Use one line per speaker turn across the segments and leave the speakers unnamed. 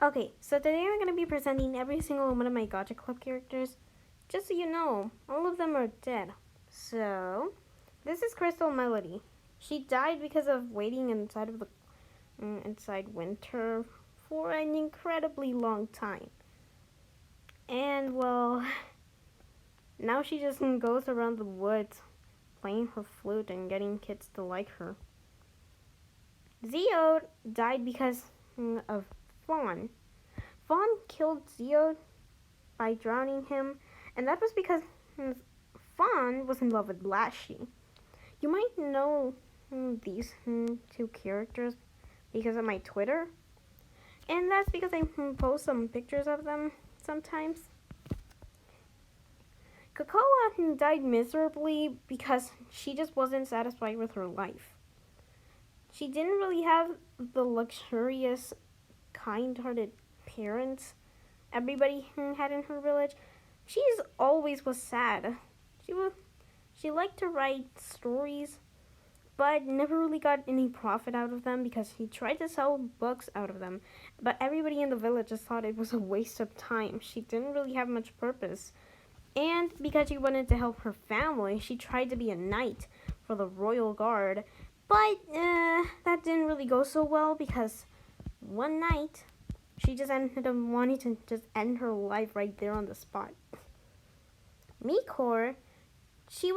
Okay, so today I'm going to be presenting every single one of my gacha club characters. Just so you know, all of them are dead. So, this is Crystal Melody. She died because of waiting inside winter for an incredibly long time. And well, now she just goes around the woods playing her flute and getting kids to like her. Zeo died because of Fawn. Fawn killed Zeo by drowning him, and that was because Fawn was in love with Lashy. You might know these two characters because of my Twitter, and that's because I post some pictures of them sometimes. Cocoa died miserably because she just wasn't satisfied with her life. She didn't really have the luxurious, kind-hearted parents everybody had in her village. She's always was sad. She liked to write stories, but never really got any profit out of them because she tried to sell books out of them. But everybody in the village just thought it was a waste of time. She didn't really have much purpose. And because she wanted to help her family, she tried to be a knight for the royal guard. But that didn't really go so well because one night she just ended up wanting to just end her life right there on the spot. Mikor, she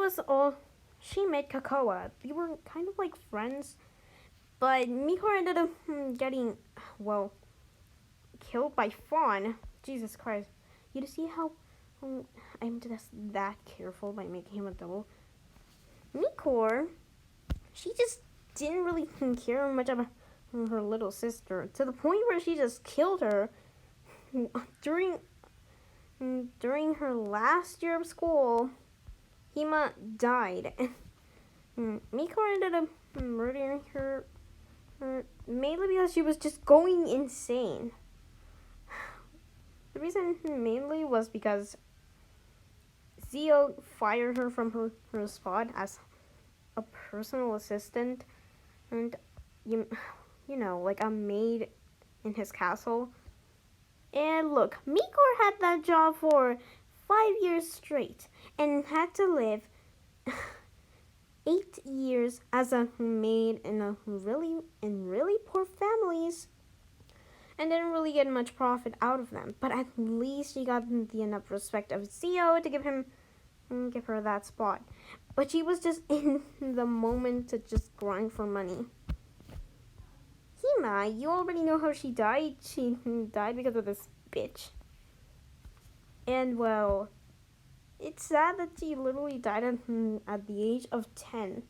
met Cocoa. They were kind of like friends, but Mikor ended up getting, well, killed by Fawn. Jesus Christ. You see how I'm just that careful by making him a double? Mikor, she just didn't really care much about her little sister, to the point where she just killed her during her last year of school. Hima died. Mikor ended up murdering her mainly because she was just going insane. The reason mainly was because Zio fired her from her spot as a personal assistant, and you know, like a maid in his castle. And look, Mikor had that job for 5 years straight and had to live 8 years as a maid in really poor families, and didn't really get much profit out of them. But at least she got the enough respect of Zio to give her that spot. But she was just in the moment to just grind for money. Hima, you already know how she died. She died because of this bitch. And well, it's sad that she literally died at the age of 10.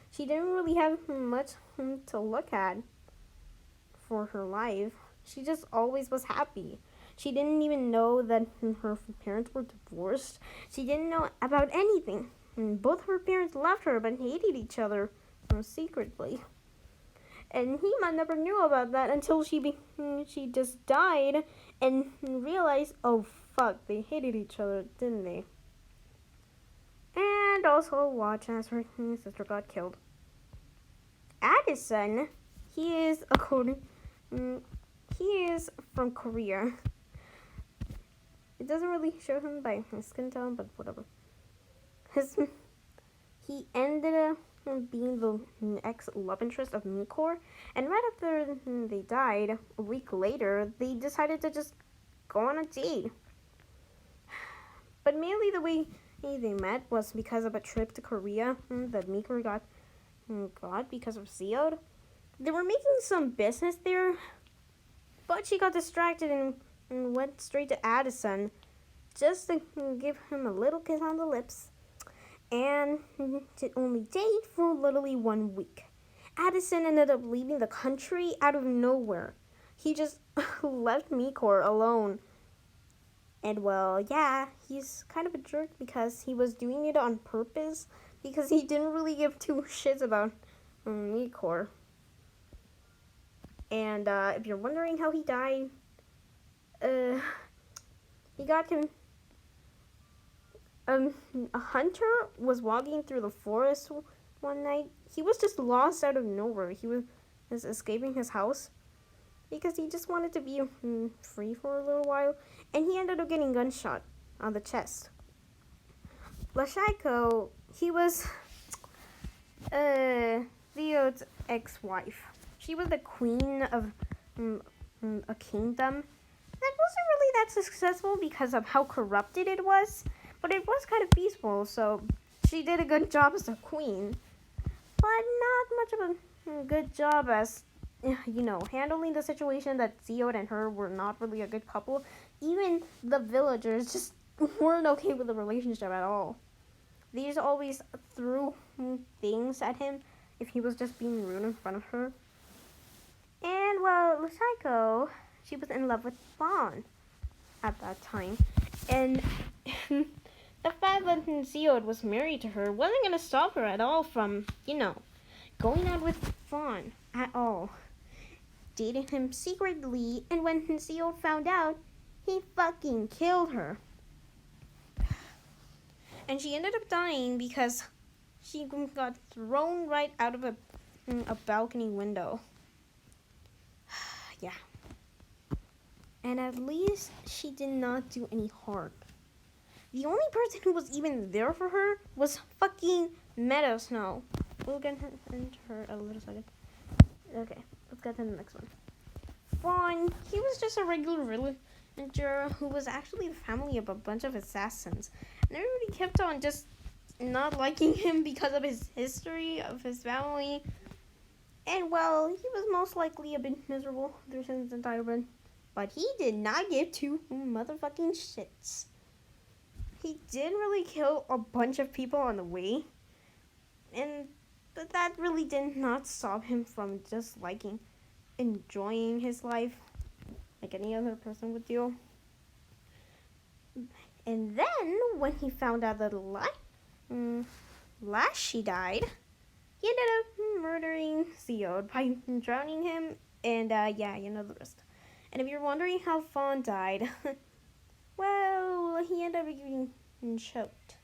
She didn't really have much to look at for her life. She just always was happy. She didn't even know that her parents were divorced. She didn't know about anything. Both her parents loved her but hated each other secretly. And Hima never knew about that until she just died and realized, oh fuck, they hated each other, didn't they? And also watch as her sister got killed. Addison, he is from Korea. It doesn't really show him by his skin tone, but whatever. He ended up being the ex-love interest of Mikor, and right after they died, a week later, they decided to just go on a date. But mainly the way they met was because of a trip to Korea that Mikor got because of Seod. They were making some business there, but she got distracted and went straight to Addison just to give him a little kiss on the lips, and to only date for literally 1 week. Addison ended up leaving the country out of nowhere. He just left Mikor alone. And well, yeah, he's kind of a jerk because he was doing it on purpose because he didn't really give two shits about Mikor. And if you're wondering how he died, he got him. A hunter was walking through the forest one night. He was just lost out of nowhere. He was escaping his house. because he just wanted to be free for a little while, and he ended up getting gunshot on the chest. Lashiko, he was Theo's ex-wife. She was the queen of a kingdom that wasn't really that successful because of how corrupted it was, but it was kind of peaceful, so she did a good job as a queen, but not much of a good job as, handling the situation that Zio and her were not really a good couple. Even the villagers just weren't okay with the relationship at all. They just always threw things at him if he was just being rude in front of her. And, well, Lusako, she was in love with Fawn at that time. And the fact that Zio was married to her wasn't going to stop her at all from, going out with Fawn at all. Dated him secretly, and when Zio found out, he fucking killed her. And she ended up dying because she got thrown right out of a balcony window. Yeah. And at least she did not do any harm. The only person who was even there for her was fucking Meadow Snow. We'll get into her a little second. Okay, let's get to the next one. Fawn, he was just a regular villager who was actually the family of a bunch of assassins. And everybody kept on just not liking him because of his history of his family. And, well, he was most likely a bit miserable through his entire run. But he did not give two motherfucking shits. He did really kill a bunch of people on the way. But that really did not stop him from just enjoying his life like any other person would do. And then, when he found out that Lashy died, he ended up murdering Zio by drowning him, and the rest. And if you're wondering how Fawn died, well, he ended up getting choked.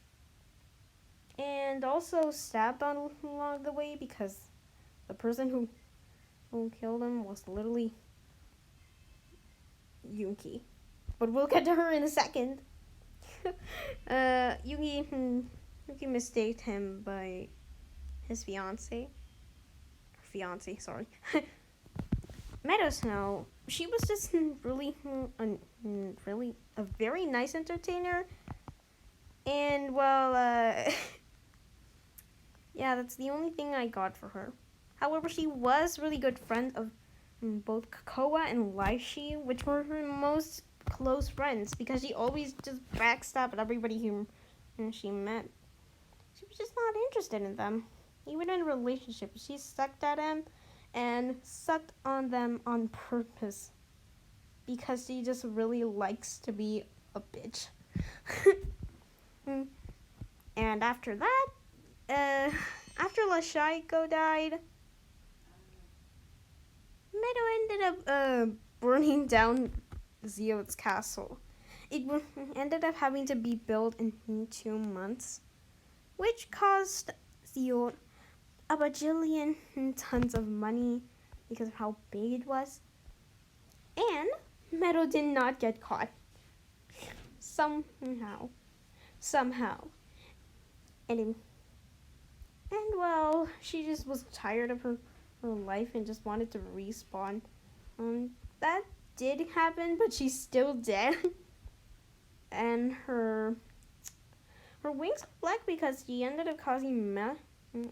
And also stabbed along the way because the person who killed him was literally Yuki. But we'll get to her in a second. Yuki mistaked him by his fiance. Sorry. Meadow Snow, she was just really a very nice entertainer. And, well, yeah, that's the only thing I got for her. However, she was really good friends of both Kokoa and Laishi, which were her most close friends, because she always just backstabbed everybody who she met. She was just not interested in them. Even in a relationship, she sucked at them and sucked on them on purpose because she just really likes to be a bitch. And after that, after Lashiko died, Meadow ended up burning down Zio's castle. It ended up having to be built in 2 months, which cost Zio a bajillion tons of money because of how big it was. And Meadow did not get caught. Somehow. And well, she just was tired of her life and just wanted to respawn. That did happen, but she's still dead. And her wings are black because she ended up causing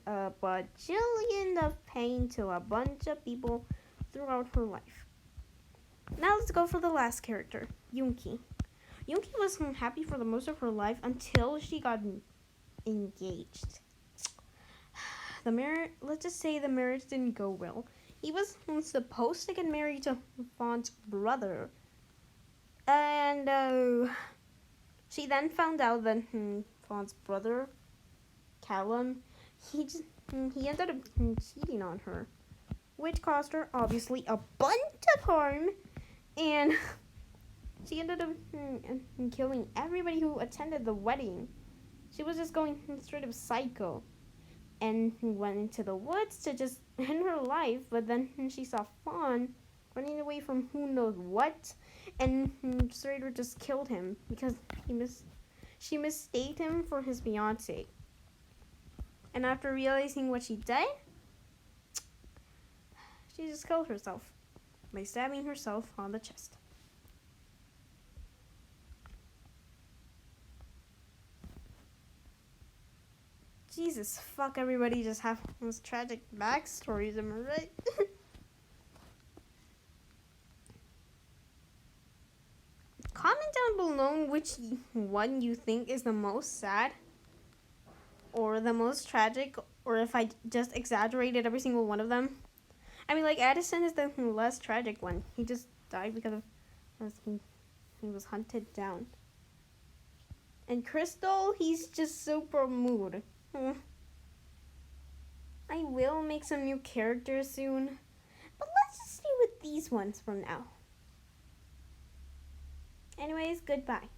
a bajillion of pain to a bunch of people throughout her life. Now let's go for the last character, Yuki. Yuki was happy for the most of her life until she got engaged. Let's just say the marriage didn't go well. He was supposed to get married to Fawn's brother. And she then found out that Fawn's brother, Callum, he ended up cheating on her, which caused her, obviously, a bunch of harm. And she ended up killing everybody who attended the wedding. She was just going straight up psycho. And went into the woods to just end her life, but then she saw Fawn, running away from who knows what, and Strader just killed him because she mistaked him for his fiance. And after realizing what she did, she just killed herself by stabbing herself on the chest. Jesus, fuck, everybody just have those tragic backstories, am I right? Comment down below which one you think is the most sad or the most tragic, or if I just exaggerated every single one of them. I mean, like, Addison is the less tragic one. He just died because he was hunted down. And Crystal, he's just super mood. I will make some new characters soon, but let's just stay with these ones from now. Anyways, goodbye.